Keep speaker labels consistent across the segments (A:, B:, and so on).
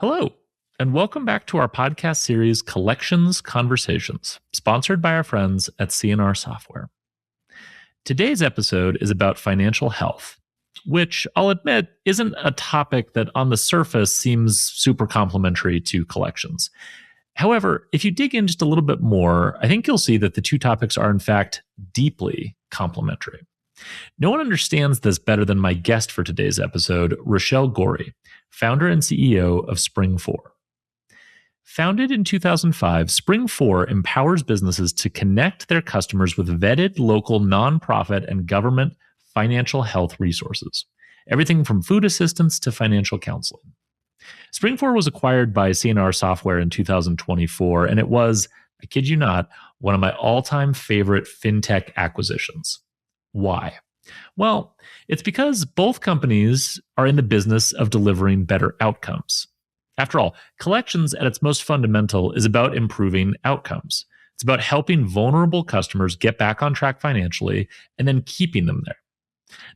A: Hello, and welcome back to our podcast series, Collections Conversations, sponsored by our friends at C&R Software. Today's episode is about financial health, which I'll admit isn't a topic that on the surface seems super complementary to collections. However, if you dig in just a little bit more, I think you'll see that the two topics are in fact deeply complementary. No one understands this better than my guest for today's episode, Rochelle Gorey, founder and CEO of SpringFour. Founded in 2005, SpringFour empowers businesses to connect their customers with vetted local nonprofit and government financial health resources, everything from food assistance to financial counseling. SpringFour was acquired by C&R Software in 2024, and it was, I kid you not, one of my all-time favorite fintech acquisitions. Why? Well, it's because both companies are in the business of delivering better outcomes. After all, collections at its most fundamental is about improving outcomes. It's about helping vulnerable customers get back on track financially and then keeping them there.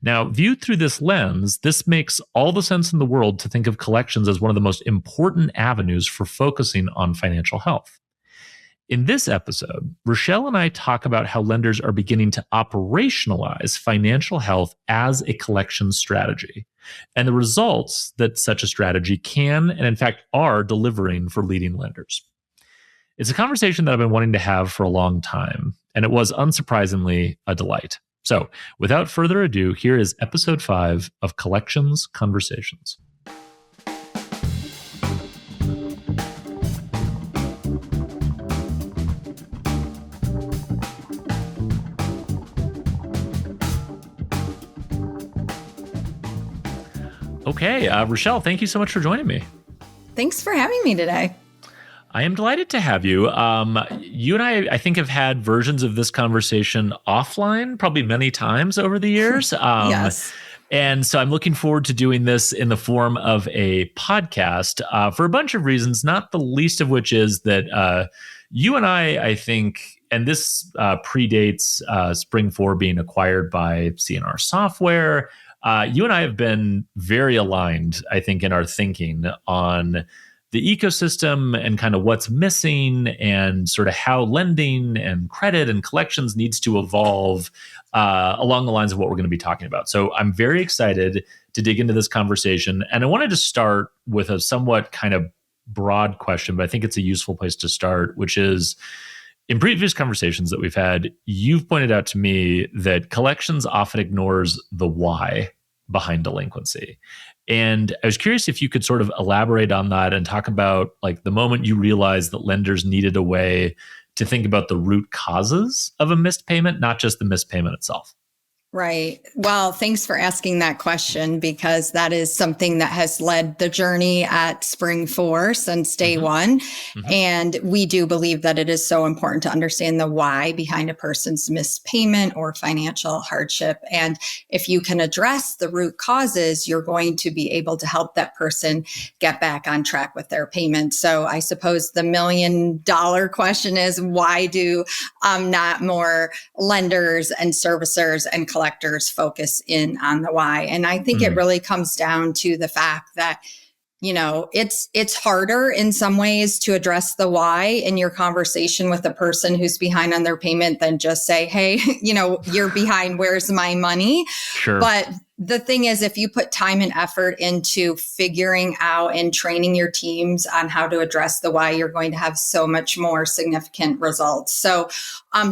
A: Now, viewed through this lens, this makes all the sense in the world to think of collections as one of the most important avenues for focusing on financial health. In this episode, Rochelle and I talk about how lenders are beginning to operationalize financial health as a collections strategy and the results that such a strategy can and in fact are delivering for leading lenders. It's a conversation that I've been wanting to have for a long time, and it was unsurprisingly a delight. So without further ado, here is episode 5 of Collections Conversations. Okay, Rochelle, thank you so much for joining me.
B: Thanks for having me today.
A: I am delighted to have you. You and I think, have had versions of this conversation offline probably many times over the years.
B: Yes.
A: And so I'm looking forward to doing this in the form of a podcast for a bunch of reasons, not the least of which is that you and I think, and this predates SpringFour being acquired by C&R Software. You and I have been very aligned, I think, in our thinking on the ecosystem and kind of what's missing and sort of how lending and credit and collections needs to evolve along the lines of what we're going to be talking about. So I'm very excited to dig into this conversation. And I wanted to start with a somewhat kind of broad question, but I think it's a useful place to start, which is, in previous conversations that we've had, you've pointed out to me that collections often ignores the why behind delinquency. And I was curious if you could sort of elaborate on that and talk about like the moment you realized that lenders needed a way to think about the root causes of a missed payment, not just the missed payment itself.
B: Right. Well, thanks for asking that question, because that is something that has led the journey at SpringFour since day one. And we do believe that it is so important to understand the why behind a person's missed payment or financial hardship. And if you can address the root causes, you're going to be able to help that person get back on track with their payment. So I suppose the $1 million question is, why do not more lenders and servicers and collectors focus in on the why? And I think it really comes down to the fact that, you know, it's harder in some ways to address the why in your conversation with a person who's behind on their payment than just say, hey, you know, you're behind, where's my money?
A: Sure.
B: But the thing is, if you put time and effort into figuring out and training your teams on how to address the why, you're going to have so much more significant results. So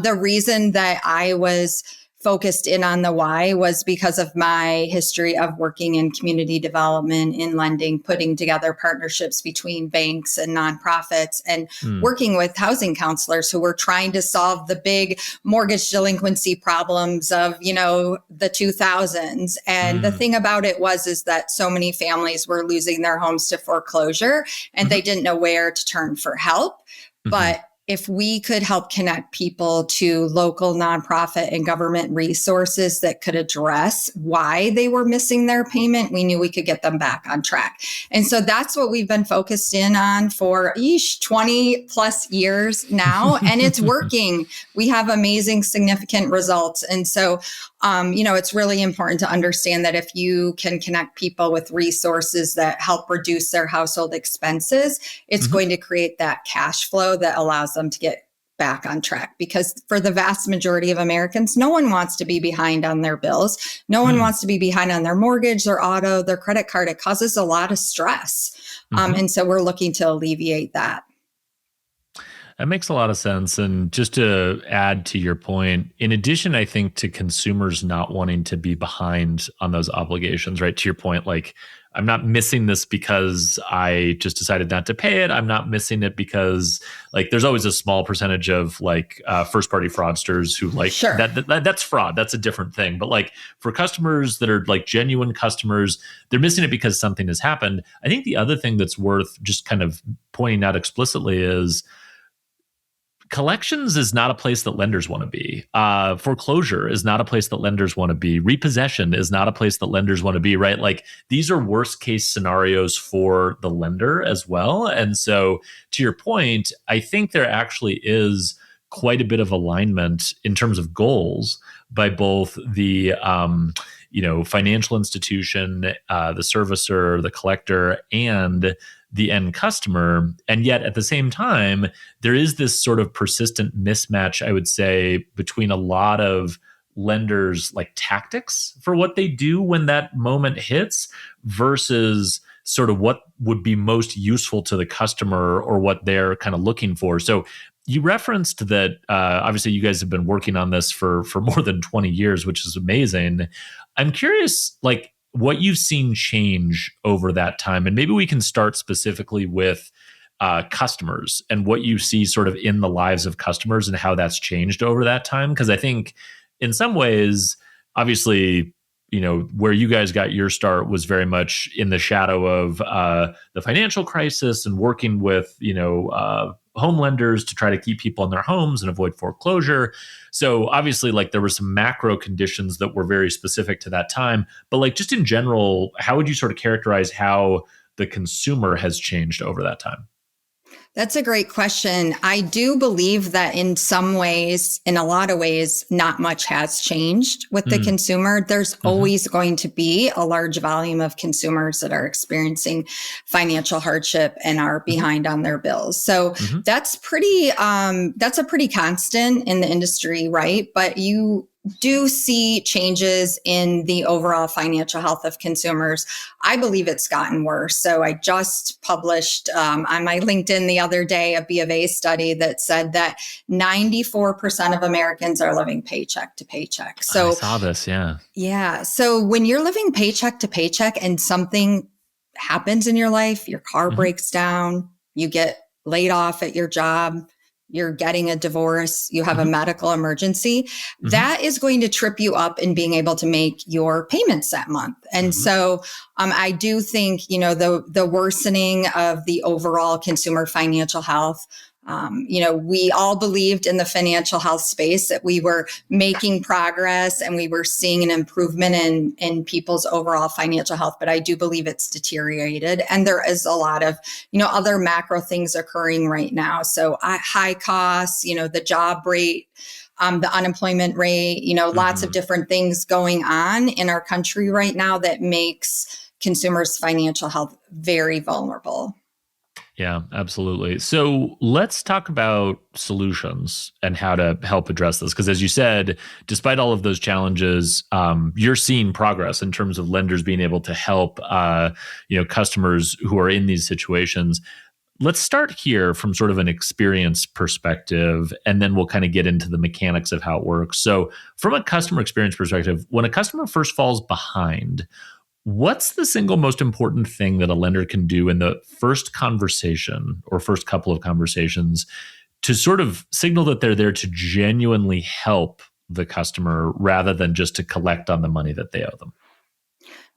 B: the reason that I was focused in on the why was because of my history of working in community development, in lending, putting together partnerships between banks and nonprofits, and working with housing counselors who were trying to solve the big mortgage delinquency problems of, you know, the 2000s. And the thing about it is that so many families were losing their homes to foreclosure and they didn't know where to turn for help. But if we could help connect people to local nonprofit and government resources that could address why they were missing their payment, we knew we could get them back on track. And so that's what we've been focused in on for 20 plus years now, and it's working. We have amazing, significant results. And so It's really important to understand that if you can connect people with resources that help reduce their household expenses, it's going to create that cash flow that allows them to get back on track. Because for the vast majority of Americans, no one wants to be behind on their bills. No one wants to be behind on their mortgage, their auto, their credit card. It causes a lot of stress. And so we're looking to alleviate that.
A: That makes a lot of sense. And just to add to your point, in addition, I think to consumers not wanting to be behind on those obligations, right? To your point, like, I'm not missing this because I just decided not to pay it. I'm not missing it because, like, there's always a small percentage of first party fraudsters who that's fraud. That's a different thing. But like for customers that are like genuine customers, they're missing it because something has happened. I think the other thing that's worth just kind of pointing out explicitly is collections is not a place that lenders want to be. Foreclosure is not a place that lenders want to be. Repossession is not a place that lenders want to be, right? Like these are worst case scenarios for the lender as well. And so to your point, I think there actually is quite a bit of alignment in terms of goals by both the financial institution, the servicer, the collector, and the end customer. And yet at the same time, there is this sort of persistent mismatch, I would say, between a lot of lenders' like tactics for what they do when that moment hits versus sort of what would be most useful to the customer or what they're kind of looking for. So you referenced that obviously you guys have been working on this for more than 20 years, which is amazing. I'm curious, like, what you've seen change over that time. And maybe we can start specifically with customers and what you see sort of in the lives of customers and how that's changed over that time. Because I think in some ways, obviously, where you guys got your start was very much in the shadow of the financial crisis and working with, home lenders to try to keep people in their homes and avoid foreclosure. So obviously, like there were some macro conditions that were very specific to that time. But like just in general, how would you sort of characterize how the consumer has changed over that time?
B: That's a great question. I do believe that in some ways, in a lot of ways, not much has changed with the consumer. There's always going to be a large volume of consumers that are experiencing financial hardship and are behind on their bills. So that's a pretty constant in the industry, right? But you do see changes in the overall financial health of consumers. I believe it's gotten worse. So I just published on my LinkedIn the other day a B of A study that said that 94% of Americans are living paycheck to paycheck. So
A: I saw this, yeah.
B: Yeah. So when you're living paycheck to paycheck and something happens in your life, your car breaks down, you get laid off at your job, you're getting a divorce, you have a medical emergency, that is going to trip you up in being able to make your payments that month. And so I do think, the worsening of the overall consumer financial health, we all believed in the financial health space that we were making progress and we were seeing an improvement in people's overall financial health. But I do believe it's deteriorated. And there is a lot of, other macro things occurring right now. So high costs, the job rate, the unemployment rate, lots of different things going on in our country right now that makes consumers' financial health very vulnerable.
A: Yeah, absolutely. So let's talk about solutions and how to help address this. Because as you said, despite all of those challenges, you're seeing progress in terms of lenders being able to help, customers who are in these situations. Let's start here from sort of an experience perspective, and then we'll kind of get into the mechanics of how it works. So from a customer experience perspective, when a customer first falls behind, what's the single most important thing that a lender can do in the first conversation or first couple of conversations to sort of signal that they're there to genuinely help the customer rather than just to collect on the money that they owe them?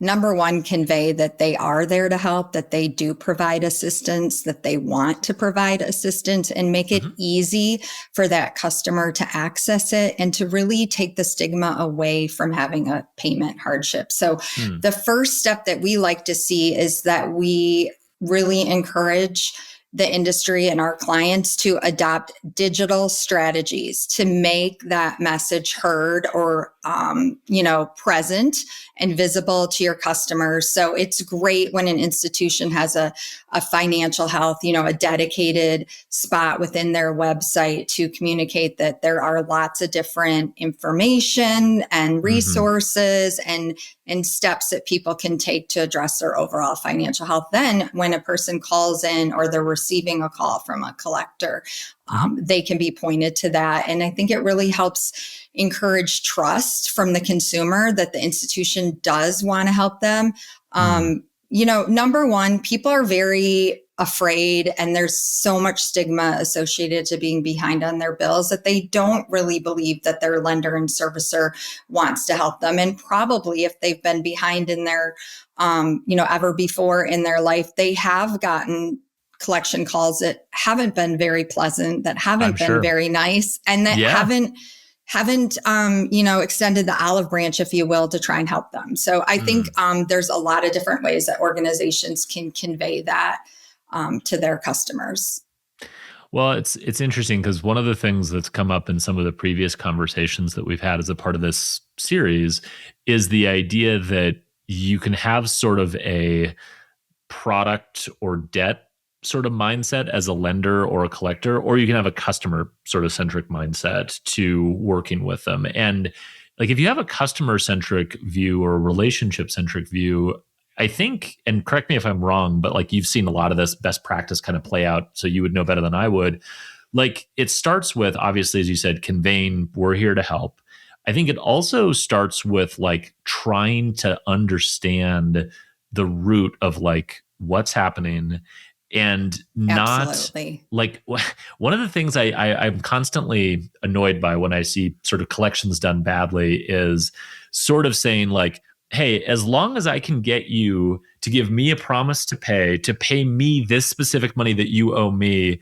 B: Number one, convey that they are there to help, that they do provide assistance, that they want to provide assistance, and make it easy for that customer to access it and to really take the stigma away from having a payment hardship. So the first step that we like to see is that we really encourage the industry and our clients to adopt digital strategies to make that message heard or present and visible to your customers. So it's great when an institution has a financial health, a dedicated spot within their website to communicate that there are lots of different information and resources and steps that people can take to address their overall financial health. Then when a person calls in or they're receiving a call from a collector, they can be pointed to that. And I think it really helps encourage trust from the consumer that the institution does want to help them. Number one, people are very afraid, and there's so much stigma associated to being behind on their bills that they don't really believe that their lender and servicer wants to help them. And probably if they've been behind in their, ever before in their life, they have gotten collection calls that haven't been very pleasant, that haven't been very nice, and that haven't extended the olive branch, if you will, to try and help them. So I think there's a lot of different ways that organizations can convey that to their customers.
A: Well, it's interesting because one of the things that's come up in some of the previous conversations that we've had as a part of this series is the idea that you can have sort of a product or debt sort of mindset as a lender or a collector, or you can have a customer sort of centric mindset to working with them. And like if you have a customer centric view or a relationship centric view, I think, and correct me if I'm wrong, but like you've seen a lot of this best practice kind of play out, so you would know better than I would. Like it starts with, obviously, as you said, conveying we're here to help. I think it also starts with like trying to understand the root of like what's happening, and not like one of the things I'm constantly annoyed by when I see sort of collections done badly is sort of saying like, hey, as long as I can get you to give me a promise to pay me this specific money that you owe me,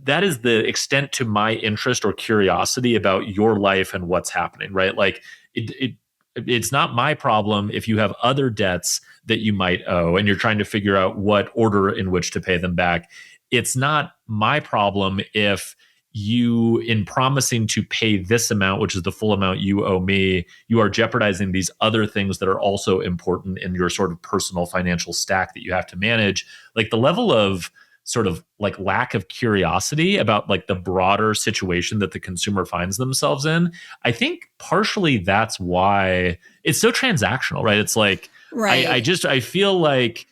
A: that is the extent to my interest or curiosity about your life and what's happening, right? Like it's not my problem if you have other debts that you might owe and you're trying to figure out what order in which to pay them back. It's not my problem if you, in promising to pay this amount, which is the full amount you owe me, you are jeopardizing these other things that are also important in your sort of personal financial stack that you have to manage. Like the level of sort of like lack of curiosity about like the broader situation that the consumer finds themselves in. I think partially that's why it's so transactional, right? It's like, right. I feel like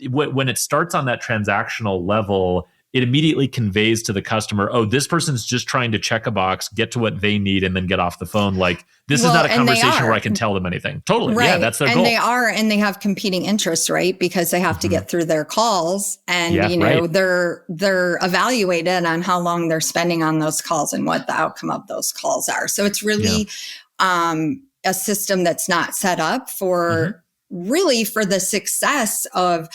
A: when it starts on that transactional level, it immediately conveys to the customer, oh, this person's just trying to check a box, get to what they need, and then get off the phone. Like, this is not a conversation where I can tell them anything. Totally. Right. Yeah, that's their goal.
B: And they are, and they have competing interests, right? Because they have to get through their calls, and they're evaluated on how long they're spending on those calls and what the outcome of those calls are. So it's really a system that's not set up for really for the success of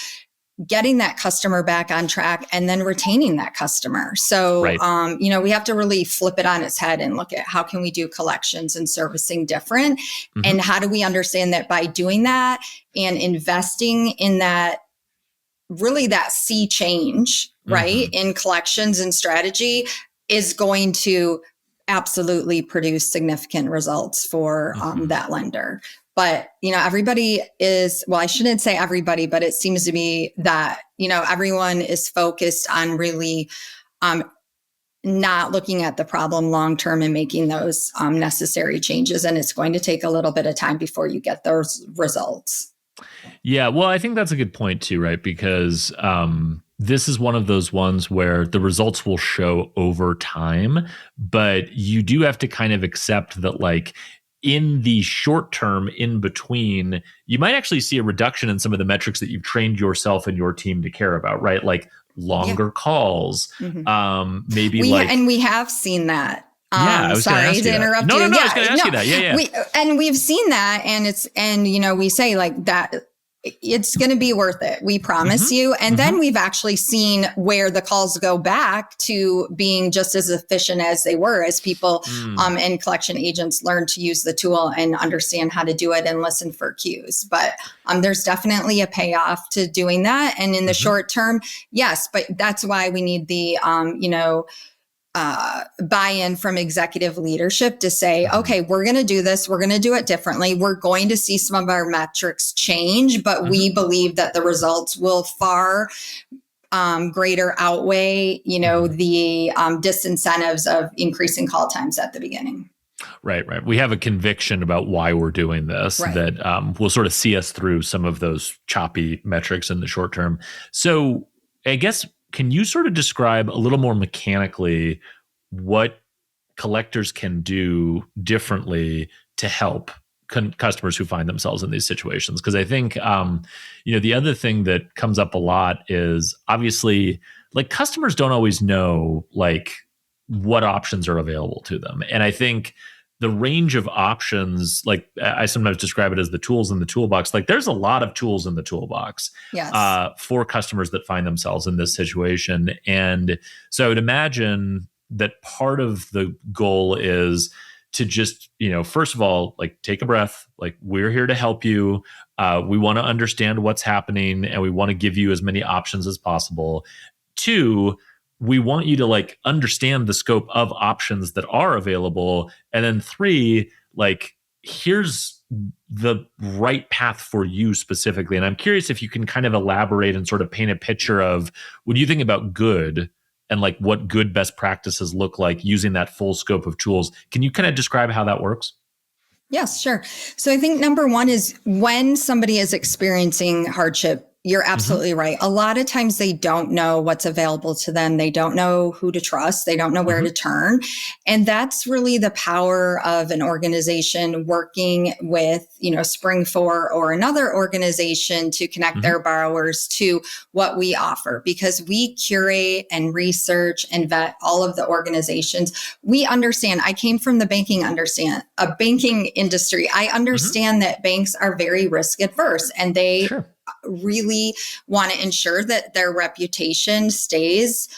B: getting that customer back on track and then retaining that customer. So, we have to really flip it on its head and look at how can we do collections and servicing different? And how do we understand that by doing that and investing in that, really that sea change, right, in collections and strategy is going to absolutely produce significant results for that lender. But, everybody is, well, I shouldn't say everybody, but it seems to be that, everyone is focused on really not looking at the problem long-term and making those necessary changes. And it's going to take a little bit of time before you get those results.
A: Yeah, well, I think that's a good point too, right? Because this is one of those ones where the results will show over time, but you do have to kind of accept that like, in the short term, in between, you might actually see a reduction in some of the metrics that you've trained yourself and your team to care about, right? Like longer calls, maybe
B: and we have seen that.
A: I was
B: sorry to interrupt you.
A: No, I was going to ask you that. Yeah.
B: We've seen that, and we say like that. It's going to be worth it. We promise you. And then we've actually seen where the calls go back to being just as efficient as they were as people and collection agents learn to use the tool and understand how to do it and listen for cues. But there's definitely a payoff to doing that. And in the short term, yes, but that's why we need the, buy-in from executive leadership to say, okay, we're going to do this. We're going to do it differently. We're going to see some of our metrics change, but we believe that the results will far greater outweigh, the disincentives of increasing call times at the beginning.
A: Right. We have a conviction about why we're doing this that will sort of see us through some of those choppy metrics in the short term. So I guess, can you sort of describe a little more mechanically what collectors can do differently to help customers who find themselves in these situations? Because I think, the other thing that comes up a lot is obviously, like, customers don't always know, like, what options are available to them. And I think the range of options, like I sometimes describe it as the tools in the toolbox. Like, there's a lot of tools in the toolbox for customers that find themselves in this situation. And so I would imagine that part of the goal is to just, first of all, like, take a breath. Like, we're here to help you. We want to understand what's happening, and we want to give you as many options as possible. Two, we want you to, like, understand the scope of options that are available. And then three, like, here's the right path for you specifically. And I'm curious if you can kind of elaborate and sort of paint a picture of, when you think about good and, like, what good best practices look like using that full scope of tools, can you kind of describe how that works?
B: Yes, sure. So I think number one is, when somebody is experiencing hardship, you're absolutely right. A lot of times they don't know what's available to them. They don't know who to trust. They don't know where to turn. And that's really the power of an organization working with, SpringFour or another organization to connect their borrowers to what we offer, because we curate and research and vet all of the organizations. We understand. I came from the banking industry. I understand that banks are very risk adverse, and they really want to ensure that their reputation stays,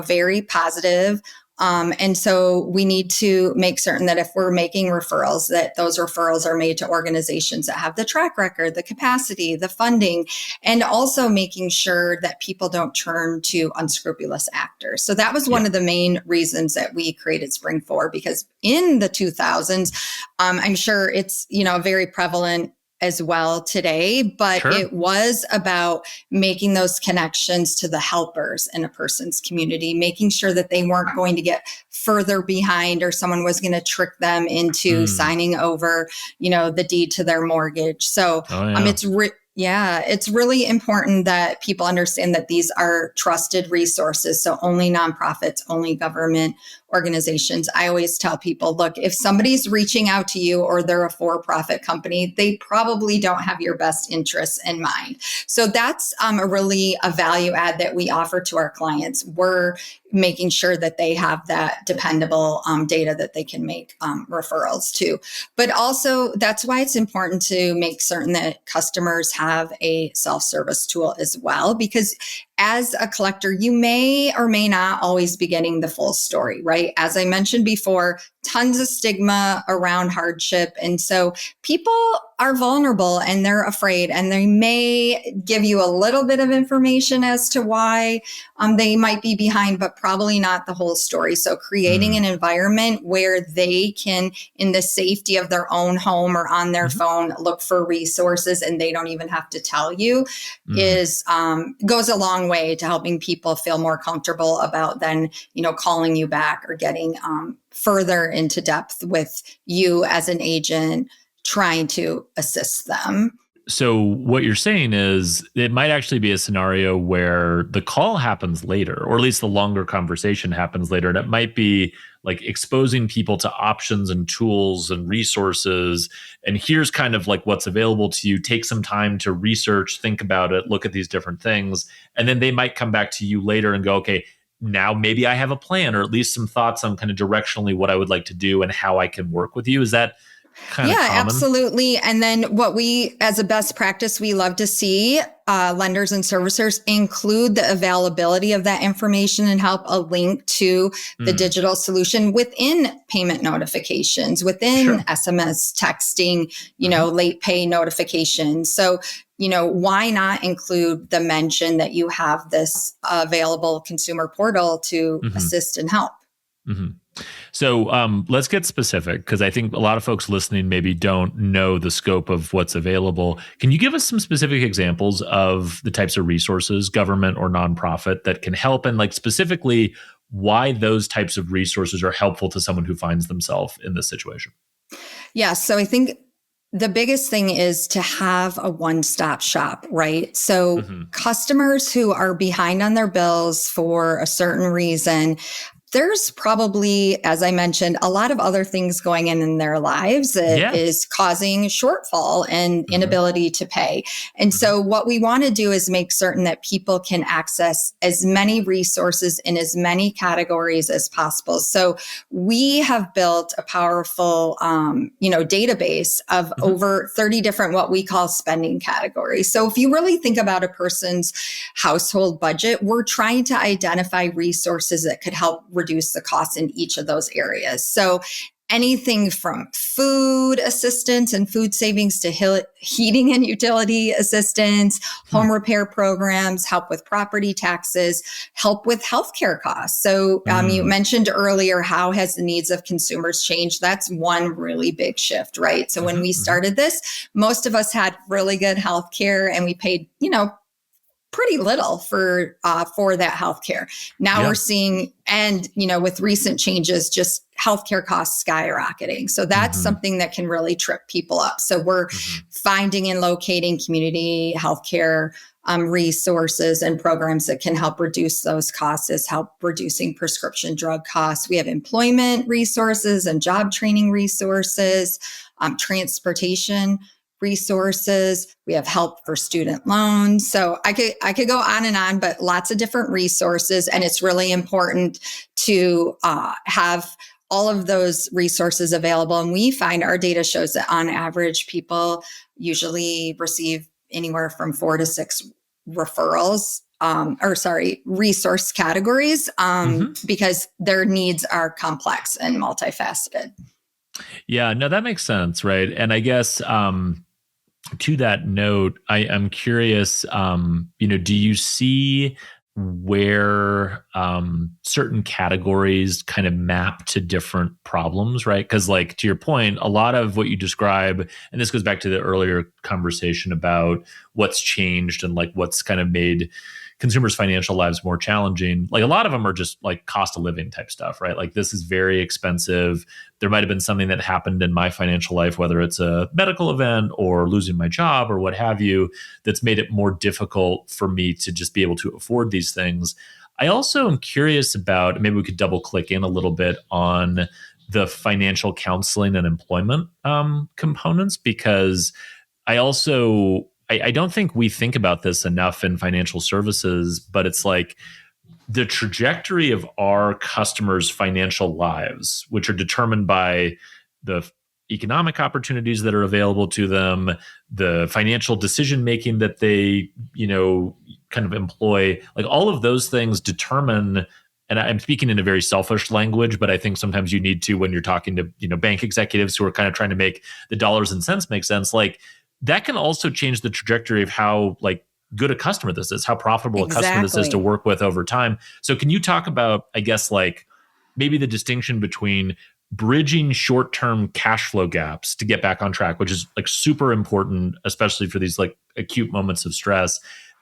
B: very positive. And so we need to make certain that if we're making referrals, that those referrals are made to organizations that have the track record, the capacity, the funding, and also making sure that people don't turn to unscrupulous actors. So that was one of the main reasons that we created SpringFour, because in the 2000s, I'm sure it's, very prevalent as well today, but it was about making those connections to the helpers in a person's community, making sure that they weren't going to get further behind, or someone was going to trick them into signing over, the deed to their mortgage. So it's really important that people understand that these are trusted resources. So only nonprofits, only government organizations. I always tell people, look, if somebody's reaching out to you or they're a for-profit company, they probably don't have your best interests in mind. So that's a value add that we offer to our clients. We're making sure that they have that dependable data that they can make referrals to. But also, that's why it's important to make certain that customers have a self-service tool as well, because as a collector, you may or may not always be getting the full story, right? As I mentioned before, tons of stigma around hardship. And so people are vulnerable and they're afraid, and they may give you a little bit of information as to why they might be behind, but probably not the whole story. So creating an environment where they can, in the safety of their own home or on their phone, look for resources, and they don't even have to tell you, is goes a long way to helping people feel more comfortable about then, calling you back or getting further into depth with you as an agent trying to assist them.
A: So what you're saying is, it might actually be a scenario where the call happens later, or at least the longer conversation happens later. And it might be like exposing people to options and tools and resources. And here's kind of like what's available to you. Take some time to research, think about it, look at these different things. And then they might come back to you later and go, okay, now maybe I have a plan, or at least some thoughts on kind of directionally what I would like to do and how I can work with you. Is that kind of common?
B: Absolutely. And then what we, as a best practice, we love to see lenders and servicers include the availability of that information and help a link to the digital solution within payment notifications, within SMS texting, late pay notifications. So, why not include the mention that you have this available consumer portal to assist and help?
A: Hmm. So let's get specific, because I think a lot of folks listening maybe don't know the scope of what's available. Can you give us some specific examples of the types of resources, government or nonprofit, that can help, and like specifically why those types of resources are helpful to someone who finds themselves in this situation?
B: Yeah. So I think the biggest thing is to have a one-stop shop, right? So
A: Hmm.
B: customers who are behind on their bills for a certain reason, there's probably, as I mentioned, a lot of other things going in their lives that
A: Yeah.
B: is causing shortfall and
A: Hmm.
B: inability to pay. And
A: Hmm.
B: so what we want to do is make certain that people can access as many resources in as many categories as possible. So we have built a powerful, database of
A: Hmm.
B: over 30 different what we call spending categories. So if you really think about a person's household budget, we're trying to identify resources that could help reduce the costs in each of those areas. So anything from food assistance and food savings to heating and utility assistance, home repair programs, help with property taxes, help with healthcare costs. So you
A: Mm.
B: mentioned earlier, how has the needs of consumers changed? That's one really big shift, right? So when
A: Hmm.
B: we
A: Hmm.
B: started this, most of us had really good healthcare and we paid, pretty little for that healthcare. Now we're
A: Yeah.
B: seeing, and with recent changes, just healthcare costs skyrocketing. So that's
A: Hmm.
B: something that can really trip people up. So we're
A: Hmm.
B: finding and locating community healthcare resources and programs that can help reduce those costs, as help reducing prescription drug costs. We have employment resources and job training resources, transportation resources. We have help for student loans. So I could go on and on, but lots of different resources. And it's really important to have all of those resources available. And we find our data shows that on average, people usually receive anywhere from 4 to 6 referrals, resource categories,
A: Hmm.
B: because their needs are complex and multifaceted.
A: Yeah, no, that makes sense, right? And I guess to that note, I am curious, do you see where certain categories kind of map to different problems, right? Because, like, to your point, a lot of what you describe, and this goes back to the earlier conversation about what's changed and like what's kind of made consumers' financial lives more challenging. Like, a lot of them are just like cost of living type stuff, right? Like, this is very expensive. There might have been something that happened in my financial life, whether it's a medical event or losing my job or what have you, that's made it more difficult for me to just be able to afford these things. I also am curious about, maybe we could double click in a little bit on the financial counseling and employment components, because I don't think we think about this enough in financial services, but it's like the trajectory of our customers' financial lives, which are determined by the economic opportunities that are available to them, the financial decision making that they, kind of employ, like all of those things determine. And I'm speaking in a very selfish language, but I think sometimes you need to when you're talking to, bank executives who are kind of trying to make the dollars and cents make sense. Like, that can also change the trajectory of how, like, good a customer this is, how profitable a customer this is to
B: Exactly.
A: work with over time. So can you talk about, I guess, like maybe the distinction between bridging short-term cash flow gaps to get back on track, which is like super important, especially for these like acute moments of stress,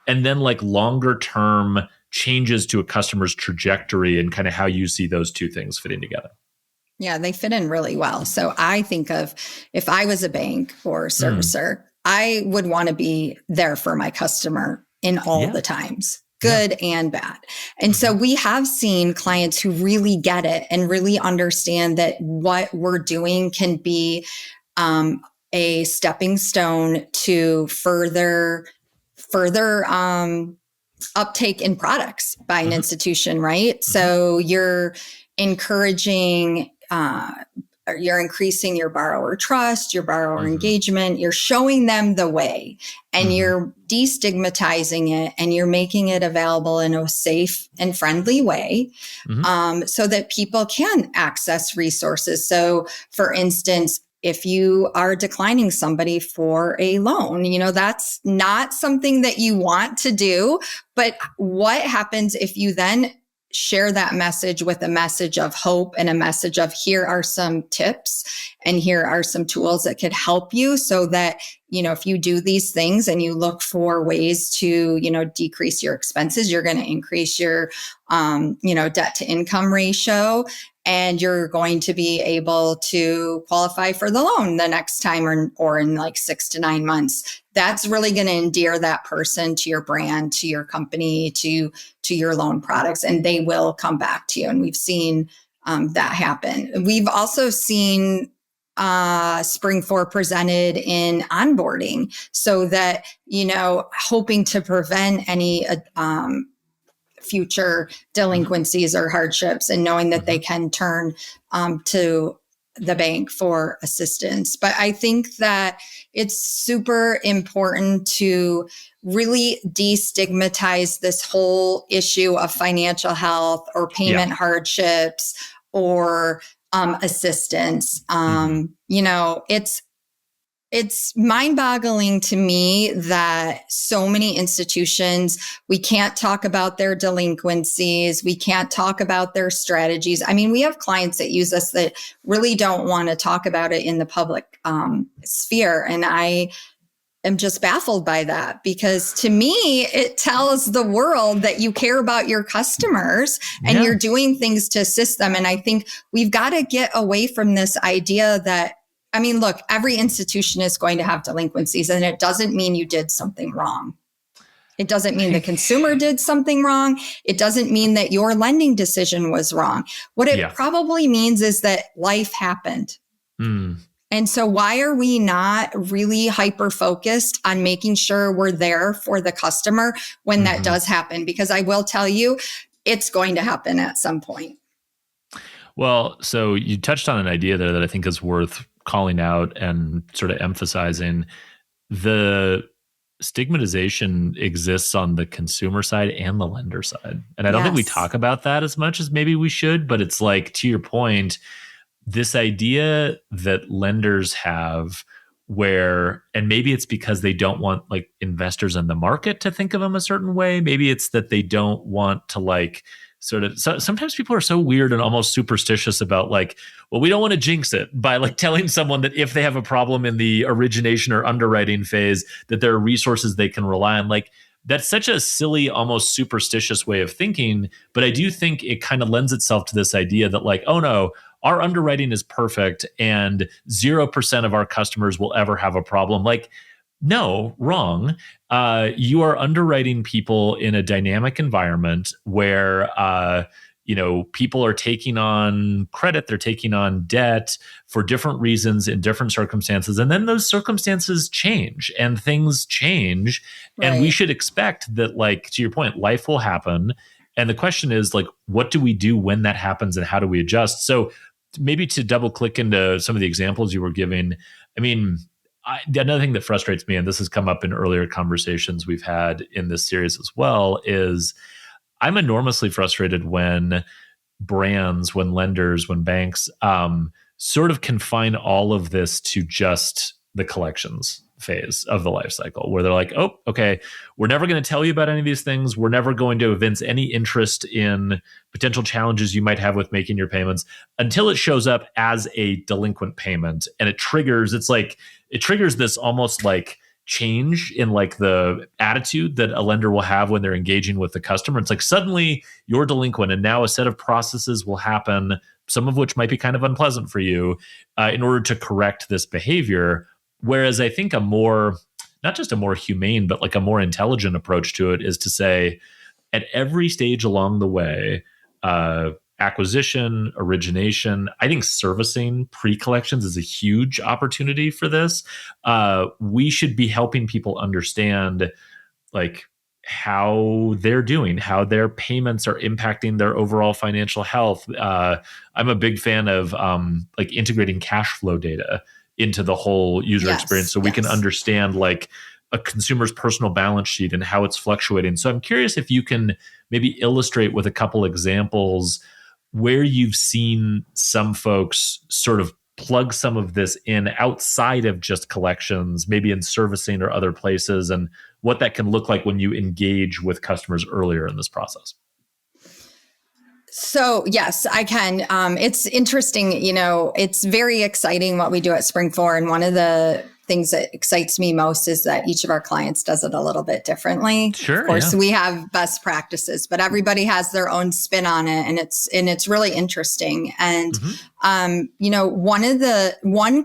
A: and then like longer term changes to a customer's trajectory, and kind of how you see those two things fitting together?
B: Yeah, they fit in really well. So I think of, if I was a bank or a
A: Mm,
B: servicer, I would want to be there for my customer in all
A: yeah.
B: the times,
A: Yeah.
B: good and bad. And so
A: Hmm.
B: we have seen clients who really get it and really understand that what we're doing can be um, a stepping stone to further uptake in products by an
A: Hmm.
B: institution, right?
A: Hmm.
B: So encouraging you're increasing your borrower trust, your borrower
A: Hmm.
B: engagement, you're showing them the way, and
A: Hmm.
B: you're destigmatizing it, and you're making it available in a safe and friendly way,
A: Hmm.
B: so that people can access resources. So, for instance, if you are declining somebody for a loan, that's not something that you want to do. But what happens if you then share that message with a message of hope and a message of here are some tips and here are some tools that could help you so that, if you do these things and you look for ways to, decrease your expenses, you're going to increase your, debt to income ratio, and you're going to be able to qualify for the loan the next time or in like 6 to 9 months. That's really going to endear that person to your brand, to your company, to your loan products, and they will come back to you. And we've seen that happen. We've also seen SpringFour presented in onboarding so that, hoping to prevent any future delinquencies or hardships, and knowing that they can turn to the bank for assistance. But I think that it's super important to really destigmatize this whole issue of financial health or payment hardships or assistance. It's mind-boggling to me that so many institutions, we can't talk about their delinquencies. We can't talk about their strategies. I mean, we have clients that use us that really don't want to talk about it in the public sphere. And I am just baffled by that, because to me, it tells the world that you care about your customers and you're doing things to assist them. And I think we've got to get away from this idea that, look, every institution is going to have delinquencies, and it doesn't mean you did something wrong. It doesn't mean the consumer did something wrong. It doesn't mean that your lending decision was wrong. What it probably means is that life happened. And so why are we not really hyper-focused on making sure we're there for the customer when that does happen? Because I will tell you, it's going to happen at some point.
A: Well, so you touched on an idea there that I think is worth calling out and sort of emphasizing. The stigmatization exists on the consumer side and the lender side. And I don't think we talk about that as much as maybe we should, but it's like, to your point, this idea that lenders have where, and maybe it's because they don't want like investors in the market to think of them a certain way. Maybe it's that they don't want to like sometimes people are so weird and almost superstitious about like, well, we don't want to jinx it by like telling someone that if they have a problem in the origination or underwriting phase, that there are resources they can rely on. Like, that's such a silly, almost superstitious way of thinking. But I do think it kind of lends itself to this idea that like, oh no, our underwriting is perfect and 0% of our customers will ever have a problem. Like, no, wrong. You are underwriting people in a dynamic environment where, people are taking on credit, they're taking on debt for different reasons in different circumstances. And then those circumstances change and things change. Right. And we should expect that, like, to your point, life will happen. And the question is, like, what do we do when that happens and how do we adjust? So maybe to double click into some of the examples you were giving, another thing that frustrates me, and this has come up in earlier conversations we've had in this series as well, is I'm enormously frustrated when brands, when lenders, when banks sort of confine all of this to just the collections phase of the life cycle, where they're like, oh, okay, we're never going to tell you about any of these things. We're never going to evince any interest in potential challenges you might have with making your payments until it shows up as a delinquent payment. And it triggers this almost like change in like the attitude that a lender will have when they're engaging with the customer. It's like suddenly you're delinquent and now a set of processes will happen, some of which might be kind of unpleasant for you, in order to correct this behavior. Whereas I think not just a more humane, but like a more intelligent approach to it is to say, at every stage along the way, acquisition, origination, I think servicing, pre-collections is a huge opportunity for this. We should be helping people understand like how they're doing, how their payments are impacting their overall financial health. I'm a big fan of like integrating cash flow data into the whole user experience so we can understand like a consumer's personal balance sheet and how it's fluctuating. So I'm curious if you can maybe illustrate with a couple examples where you've seen some folks sort of plug some of this in outside of just collections, maybe in servicing or other places, and what that can look like when you engage with customers earlier in this process.
B: So yes, I can. It's interesting, it's very exciting what we do at SpringFour. And one of the things that excites me most is that each of our clients does it a little bit differently.
A: Sure,
B: of course,
A: yeah.
B: we have best practices, but everybody has their own spin on it. And it's really interesting. And, one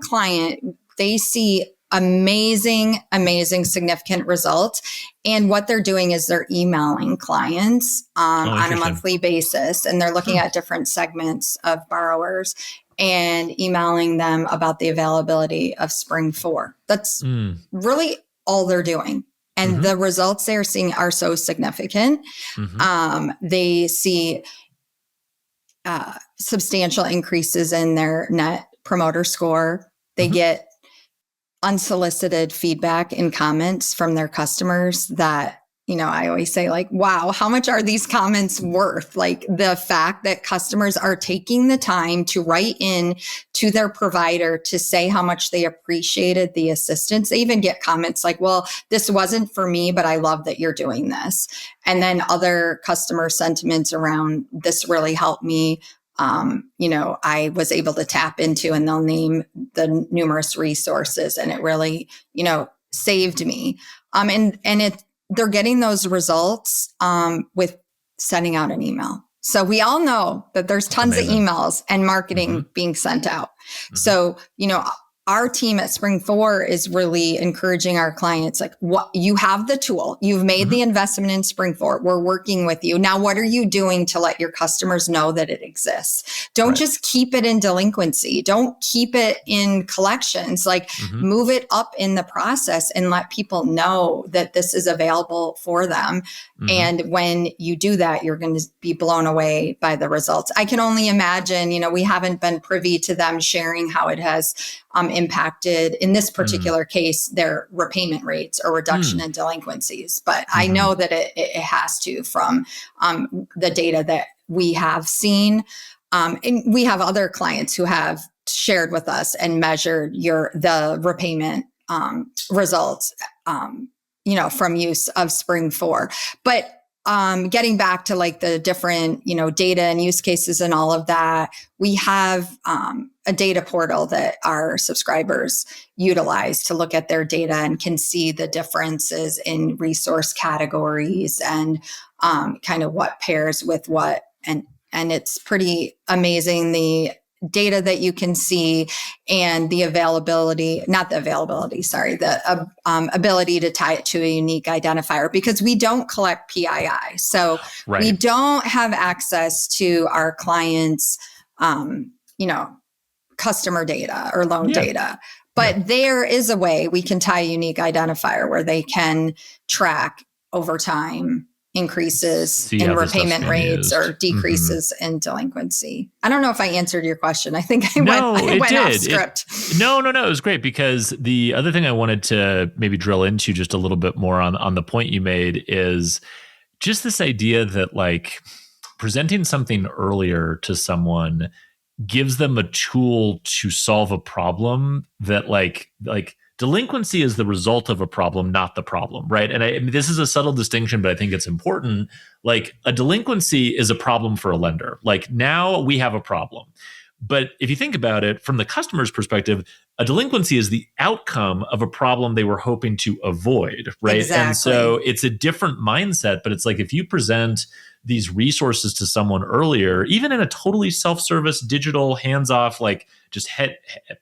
B: client, they see amazing significant results. And what they're doing is they're emailing clients on a monthly basis, and they're looking at different segments of borrowers and emailing them about the availability of SpringFour. That's really all they're doing. And the results they're seeing are so significant. They see substantial increases in their net promoter score. They get unsolicited feedback and comments from their customers that, I always say, like, wow, how much are these comments worth? Like, the fact that customers are taking the time to write in to their provider to say how much they appreciated the assistance. They even get comments like, well, this wasn't for me, but I love that you're doing this. And then other customer sentiments around, this really helped me. I was able to tap into, and they'll name the numerous resources, and it really, saved me. They're getting those results with sending out an email. So we all know that there's tons of emails and marketing being sent out. So, our team at SpringFour is really encouraging our clients, like, what, you have the tool, you've made the investment in SpringFour, we're working with you. Now, what are you doing to let your customers know that it exists? Don't just keep it in delinquency. Don't keep it in collections, like move it up in the process and let people know that this is available for them. And when you do that, you're going to be blown away by the results. I can only imagine, we haven't been privy to them sharing how it has impacted, in this particular case, their repayment rates or reduction in delinquencies. But I know that it has to, from the data that we have seen. And we have other clients who have shared with us and measured the repayment results, from use of SpringFour. But getting back to like the different, data and use cases and all of that, we have a data portal that our subscribers utilize to look at their data and can see the differences in resource categories and kind of what pairs with what. And it's pretty amazing, the data that you can see and the ability to tie it to a unique identifier, because we don't collect PII. So we don't have access to our clients' customer data or loan data. But there is a way we can tie a unique identifier where they can track over time increases in repayment rates or decreases in delinquency. I don't know if I answered your question. I think I went off script.
A: No. It was great, because the other thing I wanted to maybe drill into just a little bit more on the point you made is just this idea that, like, presenting something earlier to someone gives them a tool to solve a problem that like delinquency is the result of a problem, not the problem, right? And I mean, this is a subtle distinction, but I think it's important. Like, a delinquency is a problem for a lender. Like, now we have a problem. But if you think about it from the customer's perspective, a delinquency is the outcome of a problem they were hoping to avoid, right?
B: Exactly.
A: And so it's a different mindset, but it's like, if you present these resources to someone earlier, even in a totally self-service, digital, hands-off, like, just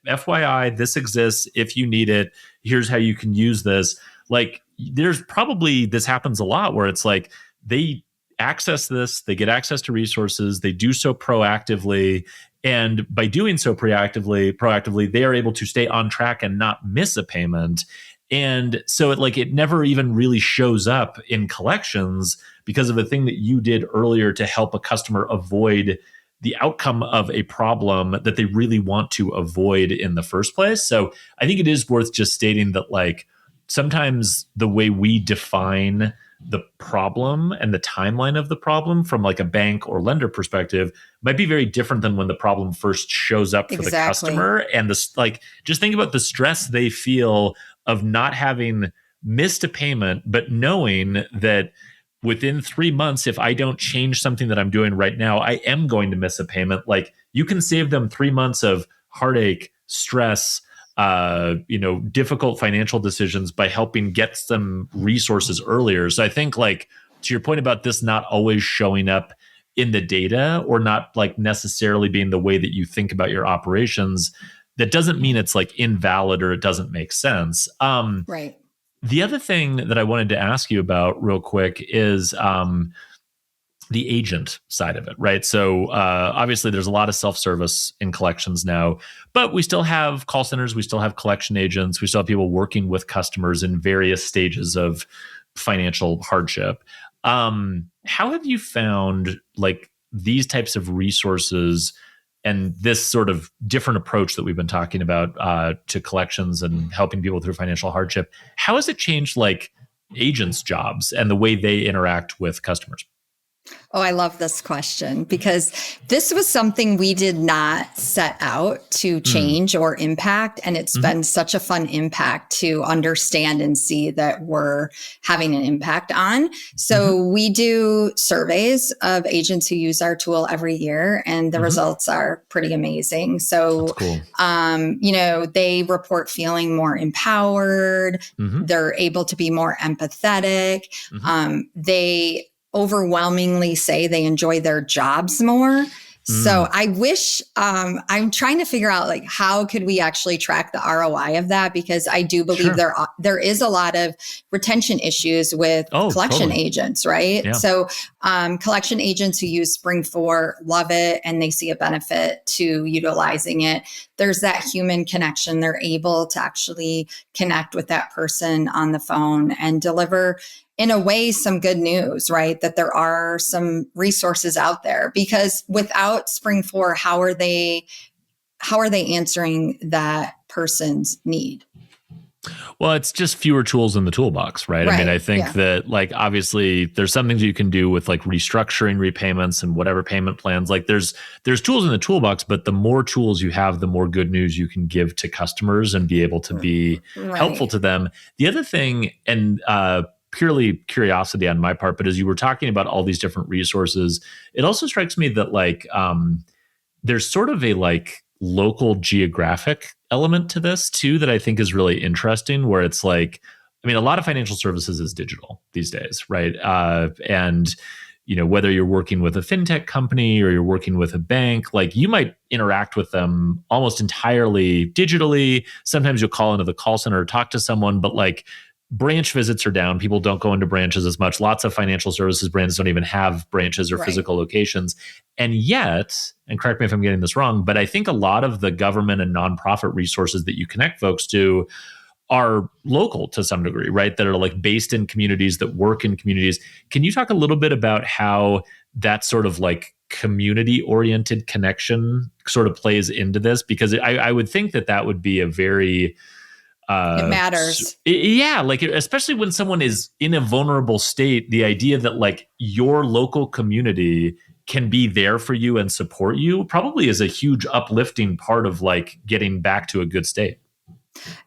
A: FYI, this exists. If you need it, here's how you can use this. Like, there's probably, this happens a lot where it's like, they access this, they get access to resources, they do so proactively. And by doing so proactively, they are able to stay on track and not miss a payment. And so it never even really shows up in collections because of a thing that you did earlier to help a customer avoid the outcome of a problem that they really want to avoid in the first place. So I think it is worth just stating that, like, sometimes the way we define the problem and the timeline of the problem from like a bank or lender perspective might be very different than when the problem first shows up for the customer. And this, like, just think about the stress they feel of not having missed a payment, but knowing that within 3 months, if I don't change something that I'm doing right now, I am going to miss a payment. Like, you can save them 3 months of heartache, stress, difficult financial decisions by helping get some resources earlier. So I think, like, to your point about this not always showing up in the data, or not like necessarily being the way that you think about your operations, that doesn't mean it's like invalid or it doesn't make sense.
B: Right.
A: The other thing that I wanted to ask you about real quick is the agent side of it, right? So obviously there's a lot of self-service in collections now, but we still have call centers, we still have collection agents, we still have people working with customers in various stages of financial hardship. How have you found like these types of resources and this sort of different approach that we've been talking about to collections and helping people through financial hardship? How has it changed like agents' jobs and the way they interact with customers?
B: Oh, I love this question because this was something we did not set out to change or impact. And it's been such a fun impact to understand and see that we're having an impact on. So we do surveys of agents who use our tool every year, and the results are pretty amazing. So,
A: Cool.
B: They report feeling more empowered. They're able to be more empathetic. They overwhelmingly say they enjoy their jobs more. So I wish I'm trying to figure out like how could we actually track the ROI of that, because I do believe there is a lot of retention issues with collection agents, right? Yeah. So collection agents who use SpringFour love it and they see a benefit to utilizing it. There's that human connection. They're able to actually connect with that person on the phone and deliver, in a way, some good news, right? That there are some resources out there, because without SpringFour, how are they answering that person's need?
A: Well, it's just fewer tools in the toolbox, right? I mean, I think that like, obviously there's some things you can do with like restructuring repayments and whatever payment plans. Like there's tools in the toolbox, but the more tools you have, the more good news you can give to customers and be able to be helpful to them. The other thing, and purely curiosity on my part, but as you were talking about all these different resources, it also strikes me that like there's sort of a like local geographic element to this too that I think is really interesting, where it's like, I mean, a lot of financial services is digital these days, right? And whether you're working with a fintech company or you're working with a bank, like you might interact with them almost entirely digitally. Sometimes you'll call into the call center or talk to someone, but like branch visits are down. People don't go into branches as much. Lots of financial services brands don't even have branches or physical locations. And yet, and correct me if I'm getting this wrong, but I think a lot of the government and nonprofit resources that you connect folks to are local to some degree, right? That are like based in communities, that work in communities. Can you talk a little bit about how that sort of like community-oriented connection sort of plays into this? Because I would think that would be a very
B: it matters.
A: Like especially when someone is in a vulnerable state, the idea that like your local community can be there for you and support you probably is a huge uplifting part of like getting back to a good state.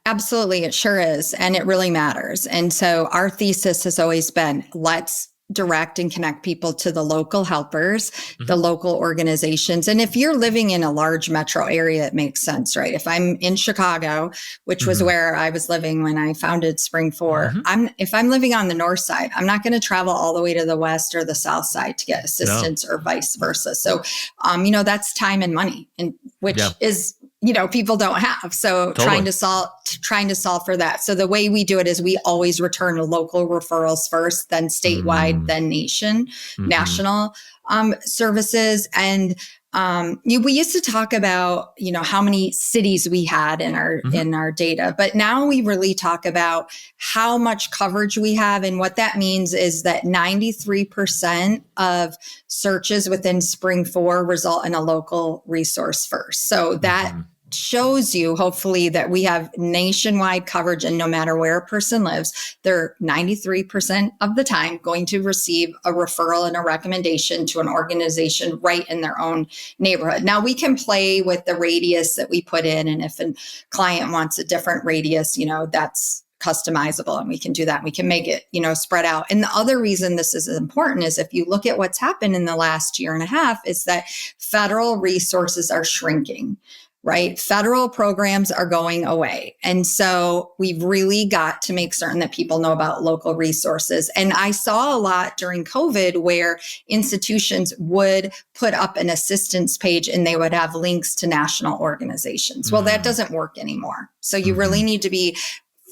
B: Absolutely. It sure is. And it really matters. And so our thesis has always been, let's direct and connect people to the local helpers, the local organizations. And if you're living in a large metro area, it makes sense, right? If I'm in Chicago, which was where I was living when I founded SpringFour, if I'm living on the north side, I'm not going to travel all the way to the west or the south side to get assistance or vice versa. So, that's time and money, and which is people don't have. So trying to solve for that. So the way we do it is we always return local referrals first, then statewide, then national services. And we used to talk about, how many cities we had in our data, but now we really talk about how much coverage we have. And what that means is that 93% of searches within SpringFour result in a local resource first. So that shows you, hopefully, that we have nationwide coverage, and no matter where a person lives, they're 93% of the time going to receive a referral and a recommendation to an organization right in their own neighborhood. Now, we can play with the radius that we put in, and if a client wants a different radius, that's customizable, and we can do that. We can make it, spread out. And the other reason this is important is if you look at what's happened in the last year and a half is that federal resources are shrinking, right? Federal programs are going away. And so we've really got to make certain that people know about local resources. And I saw a lot during COVID where institutions would put up an assistance page and they would have links to national organizations. Well, that doesn't work anymore. So you really need to be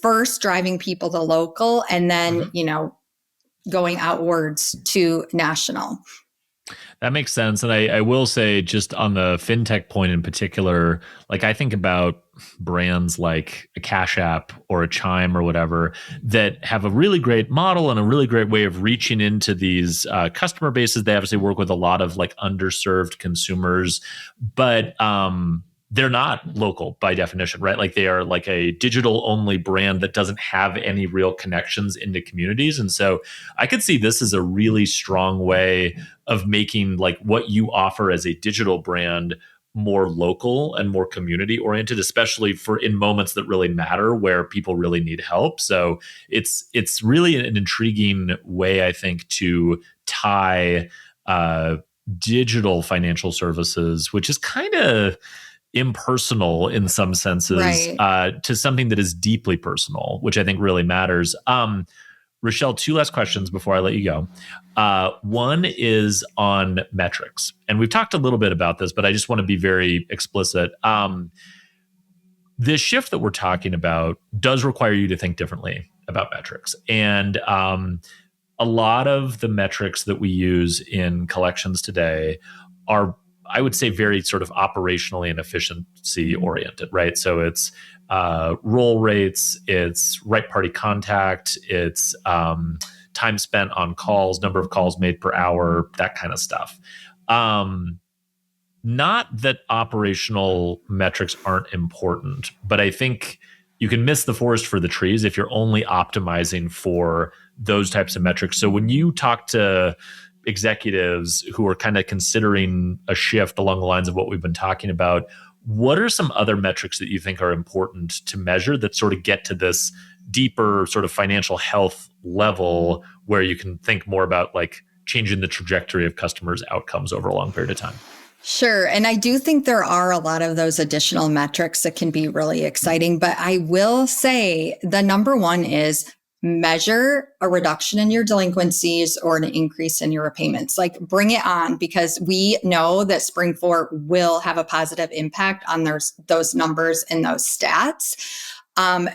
B: first driving people to local and then, going outwards to national.
A: That makes sense. And I will say, just on the fintech point in particular, like I think about brands like a Cash App or a Chime or whatever that have a really great model and a really great way of reaching into these customer bases. They obviously work with a lot of like underserved consumers, but they're not local by definition, right? Like they are like a digital only brand that doesn't have any real connections into communities. And so I could see this as a really strong way of making like what you offer as a digital brand more local and more community oriented, especially for in moments that really matter where people really need help. So it's really an intriguing way, I think, to tie digital financial services, which is kind of impersonal in some senses,
B: right,
A: to something that is deeply personal, which I think really matters. Rochelle, two last questions before I let you go. One is on metrics. And we've talked a little bit about this, but I just want to be very explicit. This shift that we're talking about does require you to think differently about metrics. And a lot of the metrics that we use in collections today are, I would say, very sort of operationally and efficiency oriented, right? So it's roll rates, it's right party contact, it's time spent on calls, number of calls made per hour, that kind of stuff. Not that operational metrics aren't important, but I think you can miss the forest for the trees if you're only optimizing for those types of metrics. So when you talk to executives who are kind of considering a shift along the lines of what we've been talking about, what are some other metrics that you think are important to measure that sort of get to this deeper sort of financial health level where you can think more about like changing the trajectory of customers' outcomes over a long period of time?
B: Sure. And I do think there are a lot of those additional metrics that can be really exciting. But I will say the number one is measure a reduction in your delinquencies or an increase in your repayments. Like bring it on, because we know that SpringFour will have a positive impact on those numbers and those stats.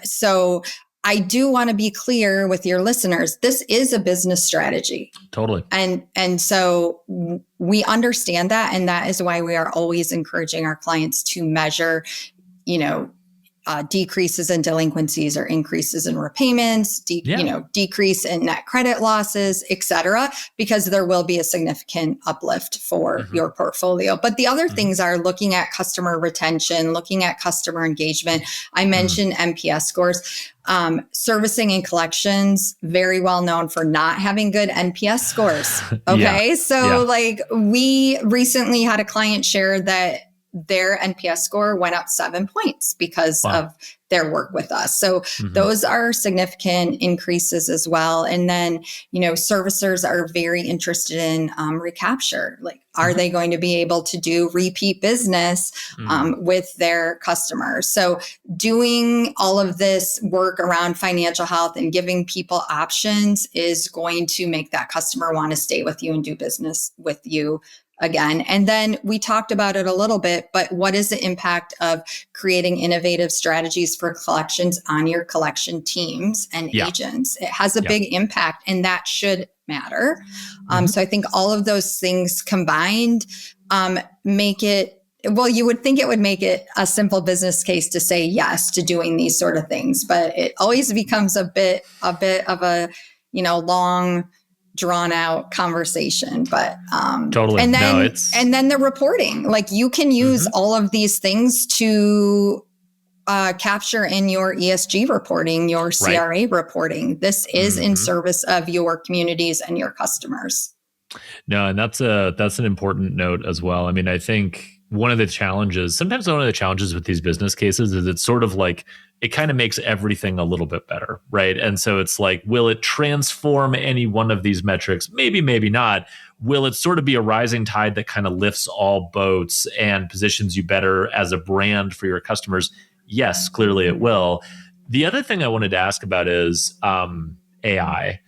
B: So I do want to be clear with your listeners, this is a business strategy.
A: Totally.
B: And so we understand that. And that is why we are always encouraging our clients to measure, decreases in delinquencies or increases in repayments, decrease in net credit losses, et cetera, because there will be a significant uplift for your portfolio. But the other things are looking at customer retention, looking at customer engagement. I mentioned NPS scores. Servicing and collections, very well known for not having good NPS scores. Okay. Like we recently had a client share that their NPS score went up 7 points because of their work with us. So those are significant increases as well. And then, servicers are very interested in recapture. Like, are they going to be able to do repeat business with their customers? So doing all of this work around financial health and giving people options is going to make that customer want to stay with you and do business with you again. And then we talked about it a little bit, but what is the impact of creating innovative strategies for collections on your collection teams and agents? It has a big impact, and that should matter. So I think all of those things combined make it, well, you would think it would make it a simple business case to say yes to doing these sort of things, but it always becomes a bit of a, long, drawn out conversation, but
A: totally.
B: And then the reporting, like you can use all of these things to capture in your ESG reporting, your CRA reporting. This is in service of your communities and your customers.
A: No, and that's an important note as well. I mean, I think one of the challenges with these business cases is it's sort of like it kind of makes everything a little bit better, right? And so it's like, will it transform any one of these metrics? Maybe, maybe not. Will it sort of be a rising tide that kind of lifts all boats and positions you better as a brand for your customers? Yes, clearly it will. The other thing I wanted to ask about is AI.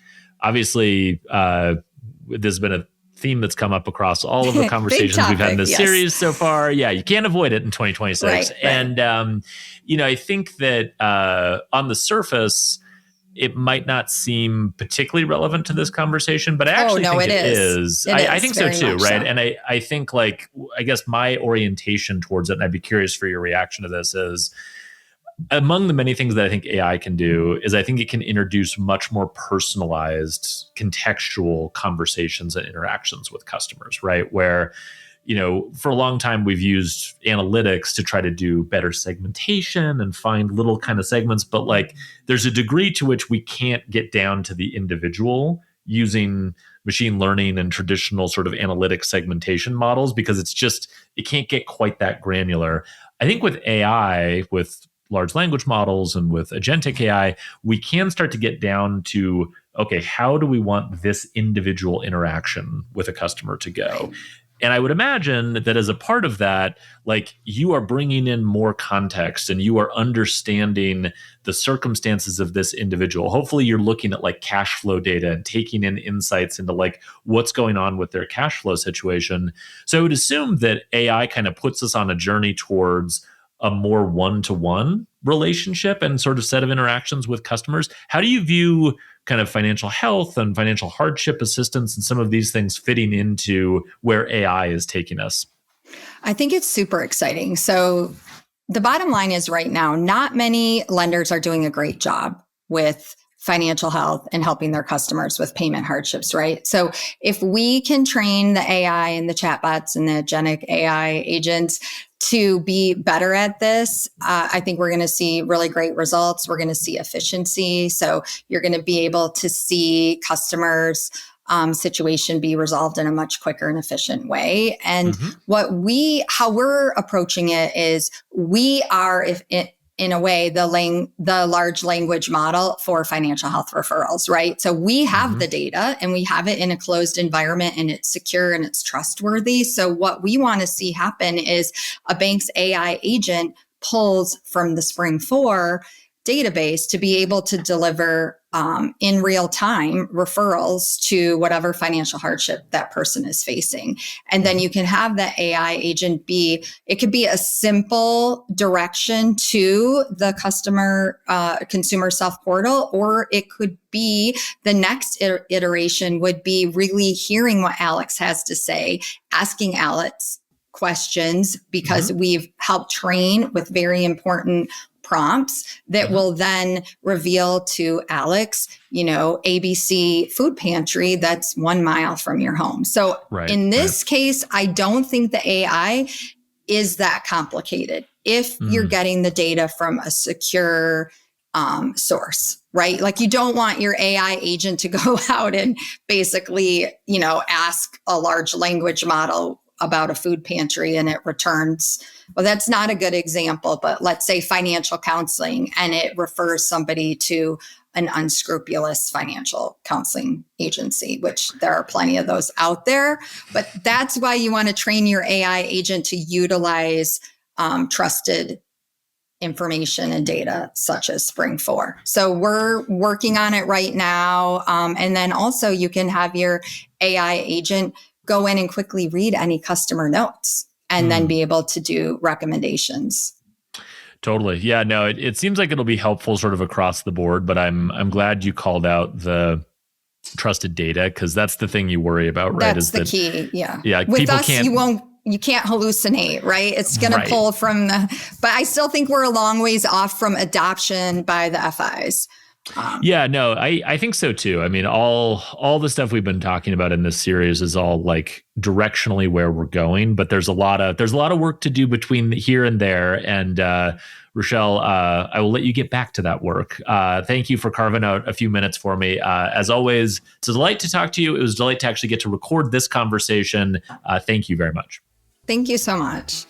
A: Obviously, there's been a theme that's come up across all of the conversations we've had in this series so far. Yeah, you can't avoid it in 2026. Right. And, I think that on the surface, it might not seem particularly relevant to this conversation, but I actually think it is. I think so too, right? So. And I think I guess my orientation towards it, and I'd be curious for your reaction to this, is among the many things that I think AI can do is I think it can introduce much more personalized, contextual conversations and interactions with customers, right? Where, for a long time, we've used analytics to try to do better segmentation and find little kind of segments. But there's a degree to which we can't get down to the individual using machine learning and traditional sort of analytic segmentation models because it can't get quite that granular. I think with AI, with large language models and with agentic AI, we can start to get down to, okay, how do we want this individual interaction with a customer to go? And I would imagine that as a part of that, you are bringing in more context and you are understanding the circumstances of this individual. Hopefully you're looking at cash flow data and taking in insights into what's going on with their cash flow situation. So I would assume that AI kind of puts us on a journey towards a more one-to-one relationship and sort of set of interactions with customers. How do you view kind of financial health and financial hardship assistance and some of these things fitting into where AI is taking us?
B: I think it's super exciting. So the bottom line is right now, not many lenders are doing a great job with financial health and helping their customers with payment hardships, right? So if we can train the AI and the chatbots and the agentic AI agents to be better at this, I think we're going to see really great results. We're going to see efficiency. So you're going to be able to see customers' situation be resolved in a much quicker and efficient way. And how we're approaching it is we are, in a way, the large language model for financial health referrals, right? So we have the data and we have it in a closed environment and it's secure and it's trustworthy. So what we want to see happen is a bank's AI agent pulls from the SpringFour database to be able to deliver in real time referrals to whatever financial hardship that person is facing. And then you can have the AI agent it could be a simple direction to the consumer self portal, or it could be the next iteration would be really hearing what Alex has to say, asking Alex questions because we've helped train with very important prompts that will then reveal to Alex, ABC food pantry that's 1 mile from your home. So in this case, I don't think the AI is that complicated if you're getting the data from a secure source, right? You don't want your AI agent to go out and basically, ask a large language model about a food pantry and it returns, well, that's not a good example, but let's say financial counseling and it refers somebody to an unscrupulous financial counseling agency, which there are plenty of those out there. But that's why you want to train your AI agent to utilize trusted information and data such as SpringFour. So we're working on it right now. And then also you can have your AI agent go in and quickly read any customer notes and then be able to do recommendations.
A: Totally. Yeah, no, it seems like it'll be helpful sort of across the board, but I'm glad you called out the trusted data because that's the thing you worry about, right?
B: That's the key. Yeah.
A: Yeah.
B: With
A: people
B: us, you can't hallucinate, right? It's going to pull from but I still think we're a long ways off from adoption by the FIs.
A: Yeah, no, I think so too. I mean, all the stuff we've been talking about in this series is all directionally where we're going, but there's a lot of work to do between here and there. And Rochelle, I will let you get back to that work. Thank you for carving out a few minutes for me. As always, it's a delight to talk to you. It was a delight to actually get to record this conversation. Thank you very much.
B: Thank you so much.